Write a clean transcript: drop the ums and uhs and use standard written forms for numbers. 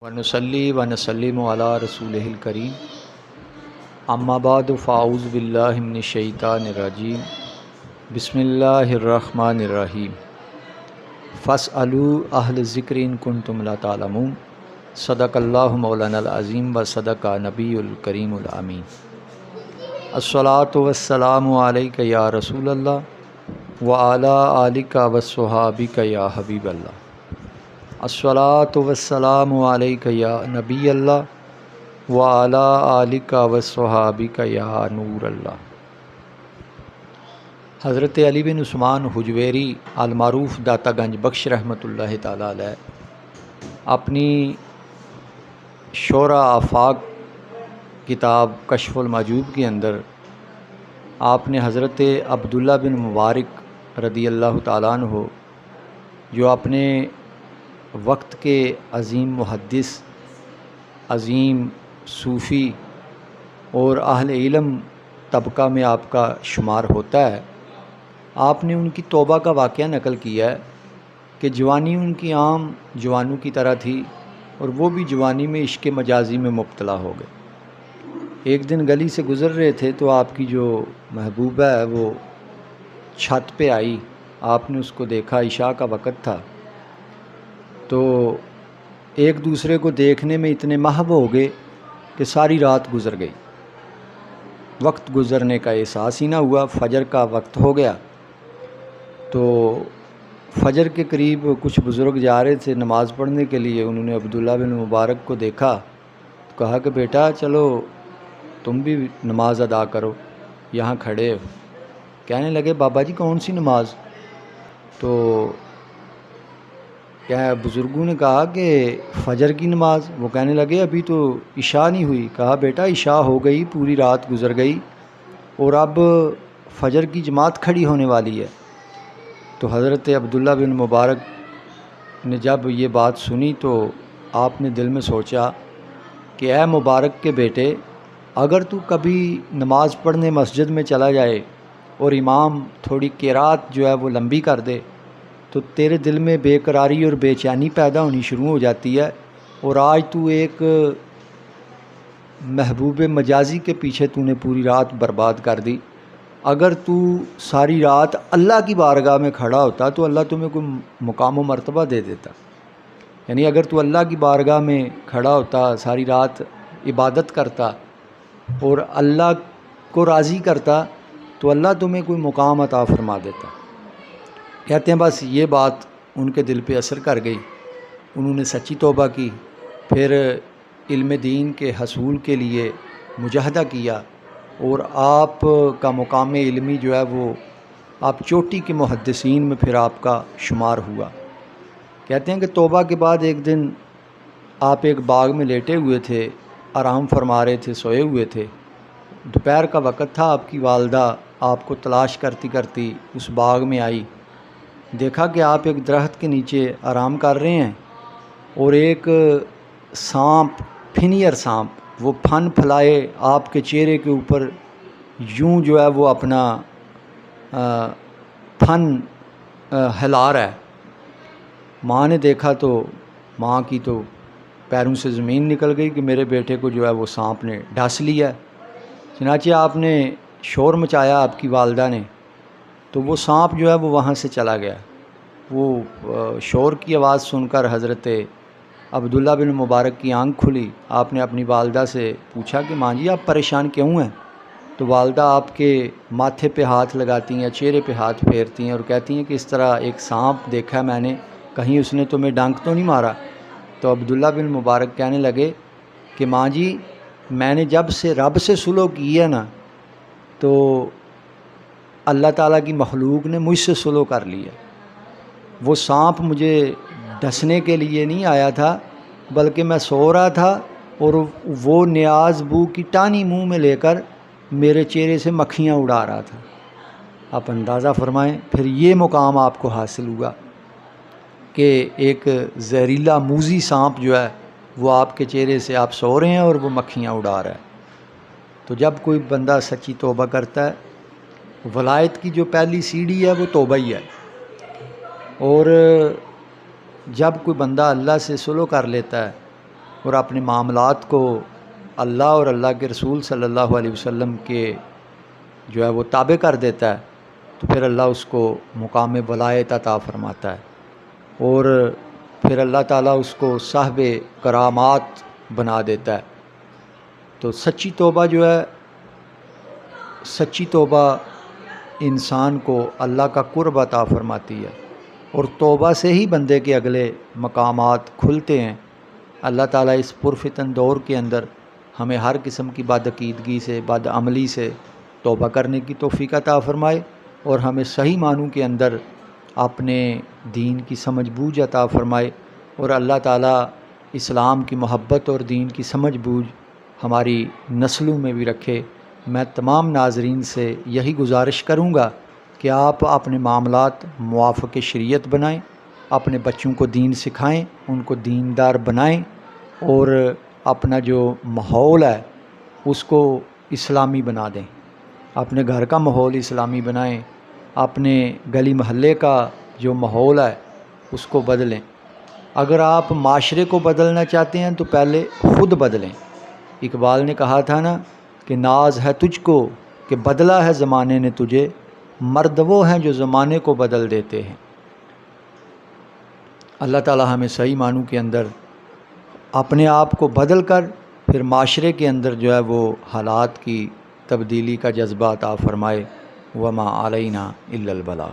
ونصلی ونسلم علی رسولہ الکریم اما بعد فاعوذ باللہ من الشیطان الرجیم بسم اللہ الرحمن الرحیم فاسألوا اہل الذکر ان کنتم لا تعلمون صدق اللہ مولانا العظیم و صدق نبی الکریم الامین الصلاۃ والسلام علیک یا رسول اللہ وعلی آلک وصحابک یا حبیب اللہ الصلاۃ والسلام علیک یا نبی اللہ وعلی آلک وصحابک یا نور اللہ۔ حضرت علی بن عثمان حجویری المعروف داتا گنج بخش رحمۃ اللہ تعالی علیہ اپنی شعراء آفاق کتاب کشف المحجوب کے اندر آپ نے حضرت عبداللہ بن مبارک رضی اللہ تعالیٰ عنہ جو اپنے وقت کے عظیم محدث، عظیم صوفی اور اہل علم طبقہ میں آپ کا شمار ہوتا ہے، آپ نے ان کی توبہ کا واقعہ نقل کیا ہے کہ جوانی ان کی عام جوانوں کی طرح تھی اور وہ بھی جوانی میں عشق مجازی میں مبتلا ہو گئے۔ ایک دن گلی سے گزر رہے تھے تو آپ کی جو محبوبہ ہے وہ چھت پہ آئی، آپ نے اس کو دیکھا، عشاء کا وقت تھا، تو ایک دوسرے کو دیکھنے میں اتنے محو ہو گئے کہ ساری رات گزر گئی، وقت گزرنے کا احساس ہی نہ ہوا۔ فجر کا وقت ہو گیا تو فجر کے قریب کچھ بزرگ جا رہے تھے نماز پڑھنے کے لیے، انہوں نے عبداللہ بن مبارک کو دیکھا تو کہا کہ بیٹا چلو تم بھی نماز ادا کرو، یہاں کھڑے ہو۔ کہنے لگے بابا جی کون سی نماز؟ تو کیا بزرگوں نے کہا کہ فجر کی نماز۔ وہ کہنے لگے ابھی تو عشاء نہیں ہوئی۔ کہا بیٹا عشاء ہو گئی، پوری رات گزر گئی اور اب فجر کی جماعت کھڑی ہونے والی ہے۔ تو حضرت عبداللہ بن مبارک نے جب یہ بات سنی تو آپ نے دل میں سوچا کہ اے مبارک کے بیٹے، اگر تو کبھی نماز پڑھنے مسجد میں چلا جائے اور امام تھوڑی قرات جو ہے وہ لمبی کر دے تو تیرے دل میں بے قراری اور بے چینی پیدا ہونی شروع ہو جاتی ہے، اور آج تو ایک محبوب مجازی کے پیچھے تو نے پوری رات برباد کر دی۔ اگر تو ساری رات اللہ کی بارگاہ میں کھڑا ہوتا تو اللہ تمہیں کوئی مقام و مرتبہ دے دیتا، یعنی اگر تو اللہ کی بارگاہ میں کھڑا ہوتا، ساری رات عبادت کرتا اور اللہ کو راضی کرتا تو اللہ تمہیں کوئی مقام عطا فرما دیتا۔ کہتے ہیں بس یہ بات ان کے دل پہ اثر کر گئی، انہوں نے سچی توبہ کی، پھر علم دین کے حصول کے لیے مجاہدہ کیا اور آپ کا مقام علمی جو ہے وہ آپ چوٹی کے محدثین میں پھر آپ کا شمار ہوا۔ کہتے ہیں کہ توبہ کے بعد ایک دن آپ ایک باغ میں لیٹے ہوئے تھے، آرام فرما رہے تھے، سوئے ہوئے تھے، دوپہر کا وقت تھا، آپ کی والدہ آپ کو تلاش کرتی کرتی اس باغ میں آئی، دیکھا کہ آپ ایک درخت کے نیچے آرام کر رہے ہیں اور ایک سانپ، پھنیر سانپ، وہ پھن پھلائے آپ کے چہرے کے اوپر یوں جو ہے وہ اپنا پھن ہلا رہا ہے۔ ماں نے دیکھا تو ماں کی تو پیروں سے زمین نکل گئی کہ میرے بیٹے کو جو ہے وہ سانپ نے ڈس لیا۔ چنانچہ آپ نے شور مچایا، آپ کی والدہ نے، تو وہ سانپ جو ہے وہ وہاں سے چلا گیا۔ وہ شور کی آواز سن کر حضرت عبداللہ بن مبارک کی آنکھ کھلی۔ آپ نے اپنی والدہ سے پوچھا کہ ماں جی آپ پریشان کیوں ہیں؟ تو والدہ آپ کے ماتھے پہ ہاتھ لگاتی ہیں، چہرے پہ ہاتھ پھیرتی ہیں اور کہتی ہیں کہ اس طرح ایک سانپ دیکھا میں نے، کہیں اس نے تمہیں ڈنک تو نہیں مارا؟ تو عبداللہ بن مبارک کہنے لگے کہ ماں جی میں نے جب سے رب سے سلو کی ہے نا تو اللہ تعالیٰ کی مخلوق نے مجھ سے سلو کر لیا۔ وہ سانپ مجھے ڈسنے کے لیے نہیں آیا تھا، بلکہ میں سو رہا تھا اور وہ نیاز بو کی ٹانی منہ میں لے کر میرے چہرے سے مکھیاں اڑا رہا تھا۔ آپ اندازہ فرمائیں پھر یہ مقام آپ کو حاصل ہوا کہ ایک زہریلا موذی سانپ جو ہے وہ آپ کے چہرے سے، آپ سو رہے ہیں اور وہ مکھیاں اڑا رہا ہے۔ تو جب کوئی بندہ سچی توبہ کرتا ہے، ولایت کی جو پہلی سیڑھی ہے وہ توبہ ہی ہے، اور جب کوئی بندہ اللہ سے سلو کر لیتا ہے اور اپنے معاملات کو اللہ اور اللہ کے رسول صلی اللہ علیہ وسلم کے جو ہے وہ تابع کر دیتا ہے تو پھر اللہ اس کو مقام ولایت عطا فرماتا ہے اور پھر اللہ تعالیٰ اس کو صاحب کرامات بنا دیتا ہے۔ تو سچی توبہ جو ہے، سچی توبہ انسان کو اللہ کا قرب عطا فرماتی ہے، اور توبہ سے ہی بندے کے اگلے مقامات کھلتے ہیں۔ اللہ تعالیٰ اس پرفتن دور کے اندر ہمیں ہر قسم کی بدعقیدگی سے، بد عملی سے توبہ کرنے کی توفیق عطا فرمائے، اور ہمیں صحیح معنوں کے اندر اپنے دین کی سمجھ بوجھ عطا فرمائے، اور اللہ تعالیٰ اسلام کی محبت اور دین کی سمجھ بوجھ ہماری نسلوں میں بھی رکھے۔ میں تمام ناظرین سے یہی گزارش کروں گا کہ آپ اپنے معاملات موافق شریعت بنائیں، اپنے بچوں کو دین سکھائیں، ان کو دیندار بنائیں، اور اپنا جو ماحول ہے اس کو اسلامی بنا دیں۔ اپنے گھر کا ماحول اسلامی بنائیں، اپنے گلی محلے کا جو ماحول ہے اس کو بدلیں۔ اگر آپ معاشرے کو بدلنا چاہتے ہیں تو پہلے خود بدلیں۔ اقبال نے کہا تھا نا کہ ناز ہے تجھ کو کہ بدلا ہے زمانے نے تجھے، مرد وہ ہیں جو زمانے کو بدل دیتے ہیں۔ اللہ تعالیٰ ہمیں صحیح معنوں کے اندر اپنے آپ کو بدل کر پھر معاشرے کے اندر جو ہے وہ حالات کی تبدیلی کا جذبہ عطا فرمائے۔ وما علینا الا البلاغ۔